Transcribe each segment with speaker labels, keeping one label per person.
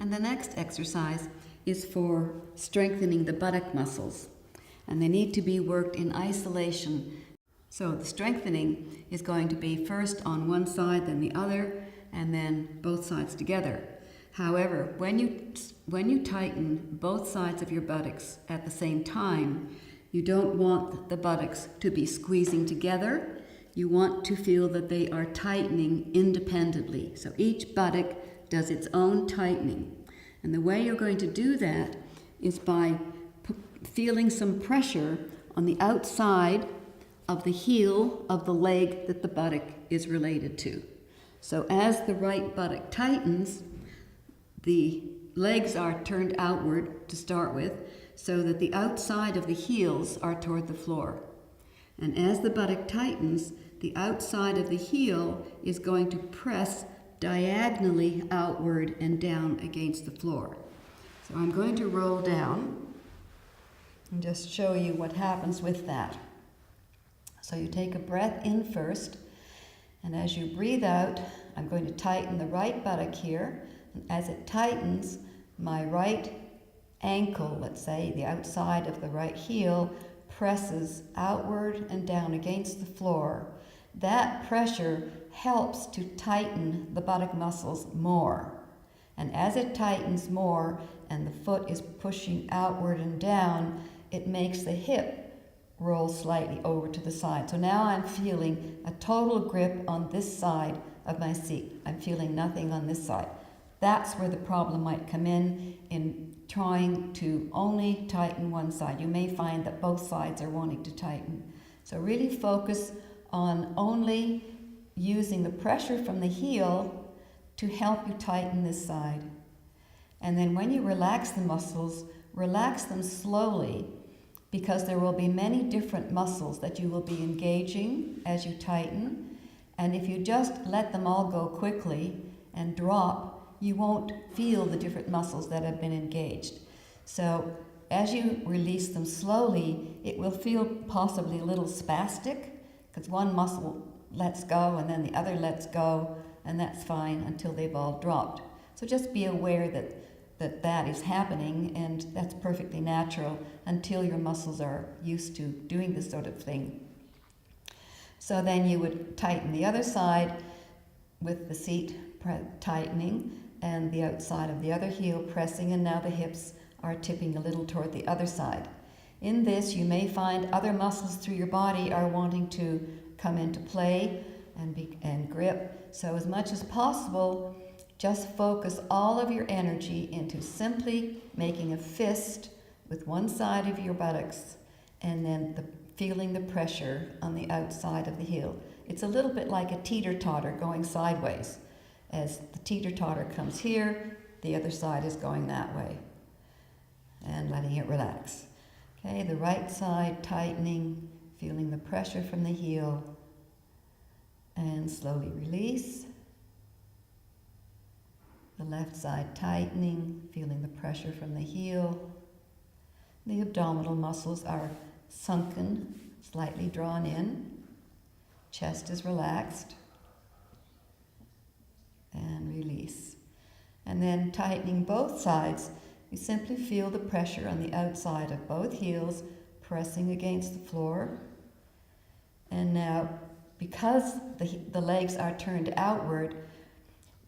Speaker 1: And the next exercise is for strengthening the buttock muscles. And they need to be worked in isolation. So the strengthening is going to be first on one side, then the other, and then both sides together. However, when you tighten both sides of your buttocks at the same time, you don't want the buttocks to be squeezing together. You want to feel that they are tightening independently. So each buttock does its own tightening. And the way you're going to do that is by feeling some pressure on the outside of the heel of the leg that the buttock is related to. So as the right buttock tightens, the legs are turned outward to start with, so that the outside of the heels are toward the floor. And as the buttock tightens, the outside of the heel is going to press diagonally outward and down against the floor. So I'm going to roll down and just show you what happens with that. So you take a breath in first, and as you breathe out, I'm going to tighten the right buttock here. And as it tightens, my right ankle, let's say, the outside of the right heel, presses outward and down against the floor. That pressure helps to tighten the buttock muscles more. And as it tightens more and the foot is pushing outward and down, it makes the hip roll slightly over to the side. So now I'm feeling a total grip on this side of my seat. I'm feeling nothing on this side. That's where the problem might come in trying to only tighten one side. You may find that both sides are wanting to tighten. So really focus on only using the pressure from the heel to help you tighten this side. And then when you relax the muscles, relax them slowly, because there will be many different muscles that you will be engaging as you tighten. And if you just let them all go quickly and drop, you won't feel the different muscles that have been engaged. So as you release them slowly, it will feel possibly a little spastic, because one muscle lets go and then the other lets go, and that's fine until they've all dropped. So just be aware that is happening, and that's perfectly natural until your muscles are used to doing this sort of thing. So then you would tighten the other side with the seat tightening and the outside of the other heel pressing, and now the hips are tipping a little toward the other side. In this, you may find other muscles through your body are wanting to come into play and grip. So as much as possible, just focus all of your energy into simply making a fist with one side of your buttocks, and then feeling the pressure on the outside of the heel. It's a little bit like a teeter-totter going sideways. As the teeter-totter comes here, the other side is going that way. And letting it relax. Okay, the right side tightening, feeling the pressure from the heel, and slowly release. The left side tightening, feeling the pressure from the heel. The abdominal muscles are sunken, slightly drawn in. Chest is relaxed. And release. And then tightening both sides, you simply feel the pressure on the outside of both heels pressing against the floor. And now, because the legs are turned outward,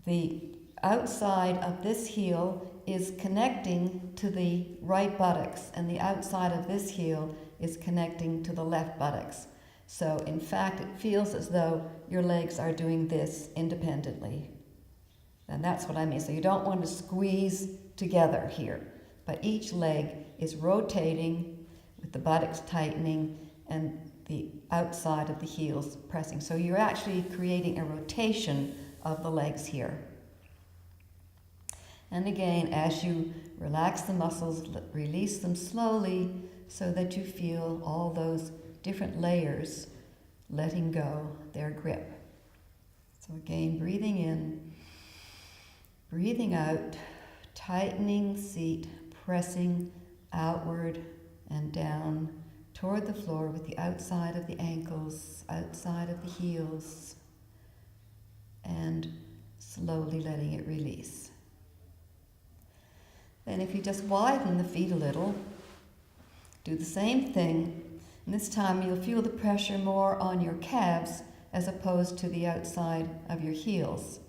Speaker 1: the outside of this heel is connecting to the right buttocks, and the outside of this heel is connecting to the left buttocks. So in fact, it feels as though your legs are doing this independently. And that's what I mean. So you don't want to squeeze together here, but each leg is rotating with the buttocks tightening and the outside of the heels pressing. So you're actually creating a rotation of the legs here. And again, as you relax the muscles, release them slowly so that you feel all those different layers letting go their grip. So again, breathing in, breathing out, tightening seat, pressing outward and down toward the floor with the outside of the ankles, outside of the heels, and slowly letting it release. Then if you just widen the feet a little, do the same thing, and this time you'll feel the pressure more on your calves as opposed to the outside of your heels.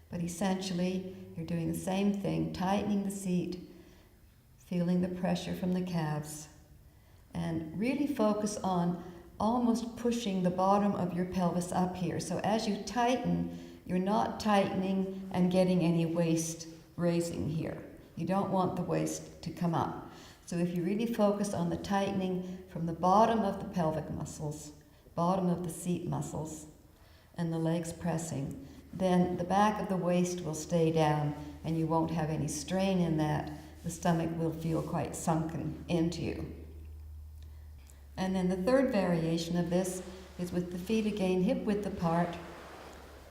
Speaker 1: But essentially, you're doing the same thing, tightening the seat, feeling the pressure from the calves, and really focus on almost pushing the bottom of your pelvis up here. So as you tighten, you're not tightening and getting any waist raising here. You don't want the waist to come up. So if you really focus on the tightening from the bottom of the pelvic muscles, bottom of the seat muscles, and the legs pressing, then the back of the waist will stay down and you won't have any strain in that. The stomach will feel quite sunken into you. And then the third variation of this is with the feet again hip width apart,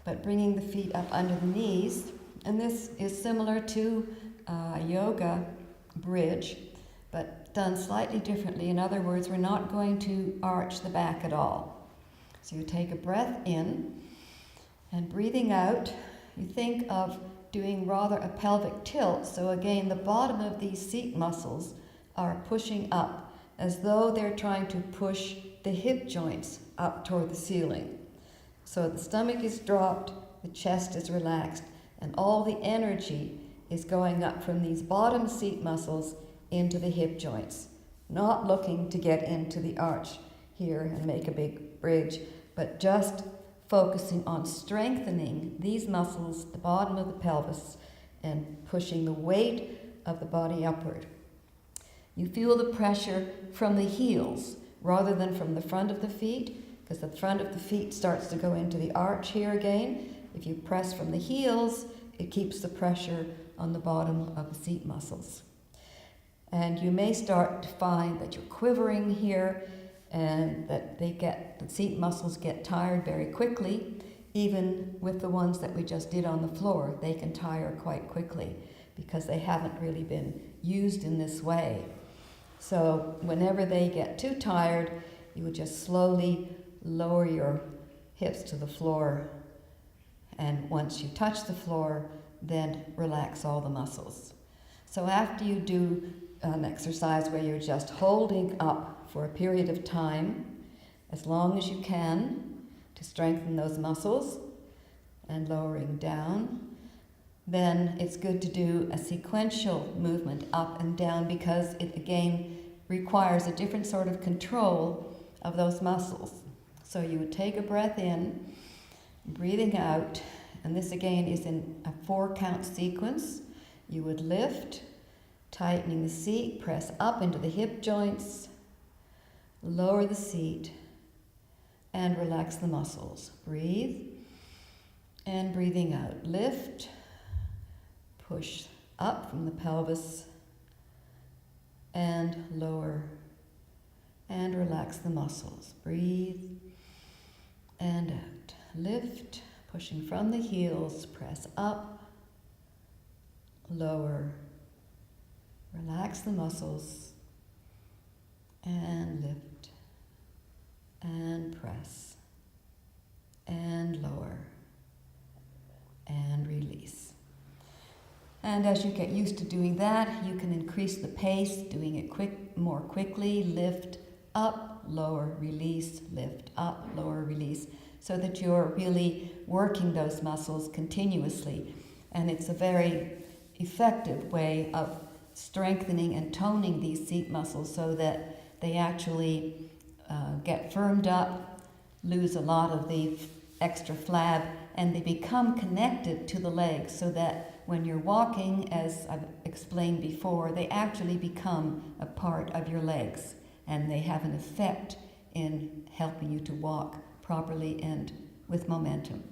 Speaker 1: but bringing the feet up under the knees. And this is similar to a yoga bridge, but done slightly differently. In other words, we're not going to arch the back at all. So you take a breath in, and breathing out, you think of doing rather a pelvic tilt. So again, the bottom of these seat muscles are pushing up as though they're trying to push the hip joints up toward the ceiling. So the stomach is dropped, the chest is relaxed, and all the energy is going up from these bottom seat muscles into the hip joints. Not looking to get into the arch here and make a big bridge, but just focusing on strengthening these muscles, the bottom of the pelvis, and pushing the weight of the body upward. You feel the pressure from the heels rather than from the front of the feet, because the front of the feet starts to go into the arch here again. If you press from the heels, it keeps the pressure on the bottom of the seat muscles. And you may start to find that you're quivering here and that the seat muscles get tired very quickly. Even with the ones that we just did on the floor, they can tire quite quickly because they haven't really been used in this way. So whenever they get too tired, you would just slowly lower your hips to the floor. And once you touch the floor, then relax all the muscles. So after you do an exercise where you're just holding up for a period of time, as long as you can, to strengthen those muscles, and lowering down, then it's good to do a sequential movement up and down, because it again requires a different sort of control of those muscles. So you would take a breath in, breathing out, and this again is in a 4-count sequence. You would lift, tightening the seat, press up into the hip joints, lower the seat, and relax the muscles. Breathe, and breathing out. Lift, push up from the pelvis, and lower, and relax the muscles. Breathe, and out. Lift, pushing from the heels, press up, lower, relax the muscles, and lift, and press, and lower, and release. And as you get used to doing that, you can increase the pace, doing it more quickly. Lift, up, lower, release, lift, up, lower, release, so that you're really working those muscles continuously. And it's a very effective way of strengthening and toning these seat muscles so that they actually get firmed up, lose a lot of the extra flab, and they become connected to the legs so that when you're walking, as I've explained before, they actually become a part of your legs, and they have an effect in helping you to walk properly and with momentum.